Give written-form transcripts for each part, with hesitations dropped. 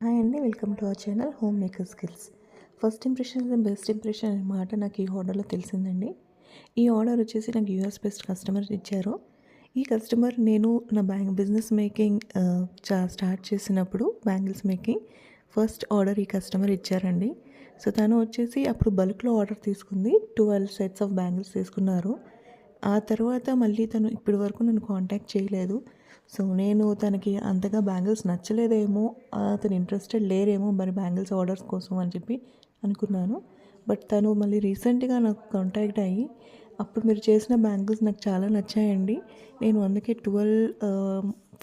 Hi అండి. Welcome to our channel home maker skills. First impression is the best impression అనే మాట నాకు ఈ ఆర్డర్‌లో తెలిసిందండి. ఈ ఆర్డర్ వచ్చేసి నాకు యూఎస్ బేస్డ్ కస్టమర్ ఇచ్చారు. ఈ కస్టమర్ నేను నా బిజినెస్ మేకింగ్ స్టార్ట్ చేసినప్పుడు బ్యాంగిల్స్ మేకింగ్ ఫస్ట్ ఆర్డర్ ఈ కస్టమర్ ఇచ్చారండి. సో, తను వచ్చేసి అప్పుడు బల్క్‌లో ఆర్డర్ తీసుకుంది. 12 సెట్స్ ఆఫ్ బ్యాంగిల్స్ తీసుకున్నారు. ఆ తర్వాత మళ్ళీ తను ఇప్పటి వరకు నన్ను కాంటాక్ట్ చేయలేదు. సో, నేను తనకి అంతగా బ్యాంగిల్స్ నచ్చలేదేమో, తను ఇంట్రెస్టెడ్ లేరేమో మరి బ్యాంగిల్స్ ఆర్డర్స్ కోసం అని చెప్పి అనుకున్నాను. బట్ తను మళ్ళీ రీసెంట్‌గా నాకు కాంటాక్ట్ అయ్యి, అప్పుడు మీరు చేసిన బ్యాంగిల్స్ నాకు చాలా నచ్చాయండి. నేను అందుకే 12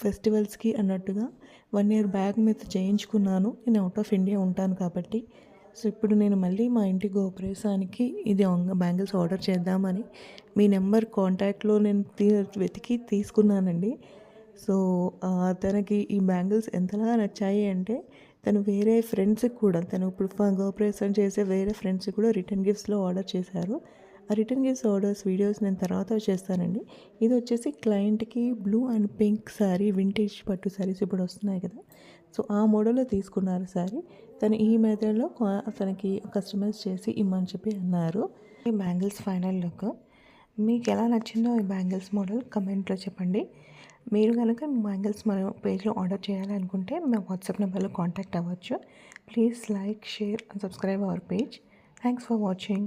ఫెస్టివల్స్‌కి అన్నట్టుగా 1 ఇయర్ బ్యాక్ మీతో చేయించుకున్నాను. నేను అవుట్ ఆఫ్ ఇండియా ఉంటాను కాబట్టి. సో, ఇప్పుడు నేను మళ్ళీ మా ఇంటి గృహప్రవేశానికి ఇది బ్యాంగిల్స్ ఆర్డర్ చేద్దామని మీ నెంబర్ కాంటాక్ట్‌లో నేను వెతికి తీసుకున్నానండి. సో, తనకి ఈ బ్యాంగిల్స్ ఎంతలా నచ్చాయి అంటే, తను వేరే ఫ్రెండ్స్‌కి కూడా తను ఇప్పుడు గృహప్రవేశం చేసే వేరే ఫ్రెండ్స్‌కి కూడా రిటర్న్ గిఫ్ట్స్‌లో ఆర్డర్ చేశారు. ఆ రిటర్న్ గిఫ్ట్స్ ఆర్డర్స్ వీడియోస్ నేను తర్వాత చేస్తానండి. ఇది వచ్చేసి క్లయింట్‌కి blue and pink sari, vintage పట్టు శారీస్ ఇప్పుడు వస్తున్నాయి కదా! సో, ఆ మోడల్‌లో తీసుకున్నారు శారీ. తను ఈ మెథడ్‌లో తనకి కస్టమైజ్ చేసి ఇమ్మని చెప్పి అన్నారు. ఈ బ్యాంగిల్స్ ఫైనల్ లుక్. మీకు ఎలా నచ్చిందో ఈ బ్యాంగిల్స్ మోడల్ కమెంట్‌లో చెప్పండి. మీరు గనుక బ్యాంగిల్స్ మన పేజ్‌లో ఆర్డర్ చేయాలనుకుంటే మా వాట్సాప్ నెంబర్‌లో కాంటాక్ట్ అవ్వచ్చు. Please like, share and subscribe our page. Thanks for watching.